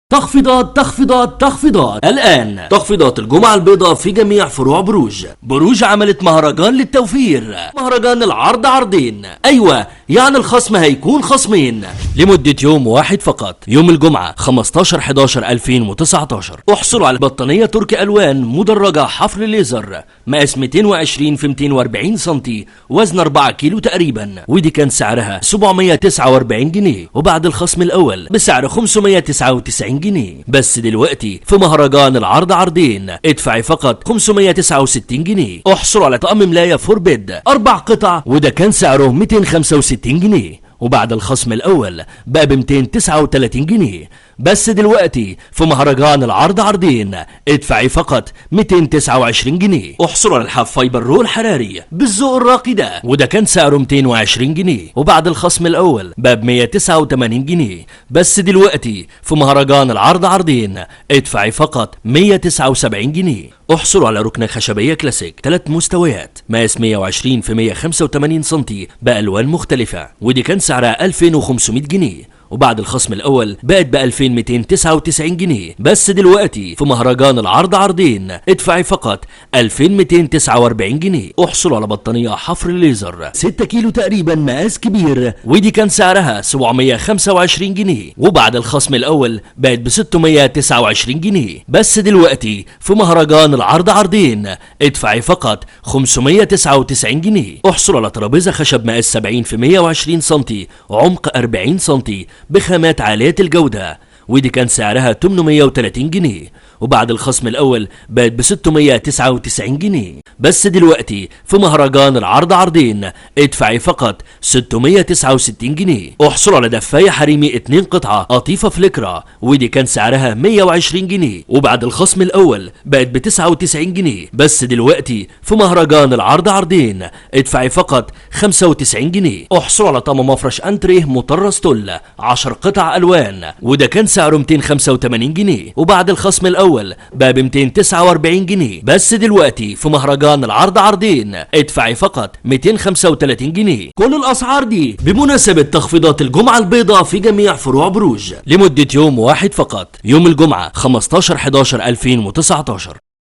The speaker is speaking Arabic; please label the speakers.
Speaker 1: تخفيضات الآن تخفيضات الجمعة البيضاء في جميع فروع بروج عملت مهرجان للتوفير، مهرجان العرض عرضين. أيوة، يعني الخصم هيكون خصمين لمدة يوم واحد فقط، يوم الجمعة 15/11/2019. احصلوا على بطانية تركي ألوان مدرجة حفر ليزر مقاس 220 في 240 سنتي، وزن 4 كيلو تقريبا، ودي كان سعرها 749 جنيه، وبعد الخصم الأول بسعر 599 جنيه. بس دلوقتي في مهرجان العرض عرضين ادفعي فقط 569 جنيه. احصلوا على طقم ملاية فور بيد 4 قطع، وده كان سعره 265 جنيه، وبعد الخصم الأول بقى ب 239 جنيه. بس دلوقتي في مهرجان العرض عرضين ادفعي فقط 229 جنيه. احصلوا على الحاف فايبر رول حراري بالذوق الراقي ده، وده كان سعره 220 جنيه، وبعد الخصم الأول بقى ب 189 جنيه. بس دلوقتي في مهرجان العرض عرضين ادفعي فقط 179 جنيه. احصلوا على ركنة خشبية كلاسيك 3 مستويات مقاس 120 في 185 سنتي بألوان مختلفة، ودي كان سعرها 2500 جنيه، وبعد الخصم الأول بقت ب 2299 جنيه. بس دلوقتي في مهرجان العرض عرضين ادفعي فقط 2249 جنيه. احصلوا على بطانية حفر ليزر 6 كيلو تقريبا مقاس كبير، ودي كان سعرها 725 جنيه، وبعد الخصم الأول بقت ب 629 جنيه. بس دلوقتي في مهرجان العرض عرضين ادفعي فقط 599 جنيه. احصلوا على ترابيزة خشب مقاس 70 في 120 سنتي، عمق 40 سنتي، بخامات عالية الجودة، ودي كان سعرها 830 جنيه، وبعد الخصم الأول بقت ب 699 جنيه. بس دلوقتي في مهرجان العرض عرضين ادفعي فقط 669 جنيه. احصلوا على دفاية حريمي 2 قطعة قطيفة فليكرا، ودي كان سعرها 120 جنيه، وبعد الخصم الأول بقت ب 99 جنيه. بس دلوقتي في مهرجان العرض عرضين ادفعي فقط 95 جنيه. احصلوا على طقم مفرش انتريه مطرز تل 10 قطع ألوان، وده كان سعره 285 جنيه، وبعد الخصم الأول بقى ب 249 جنيه. بس دلوقتي في مهرجان العرض عرضين ادفعي فقط 235 جنيه. كل الأسعار دي بمناسبة تخفيضات الجمعة البيضاء في جميع فروع بروج لمدة يوم واحد فقط، يوم الجمعة 15/11/2019.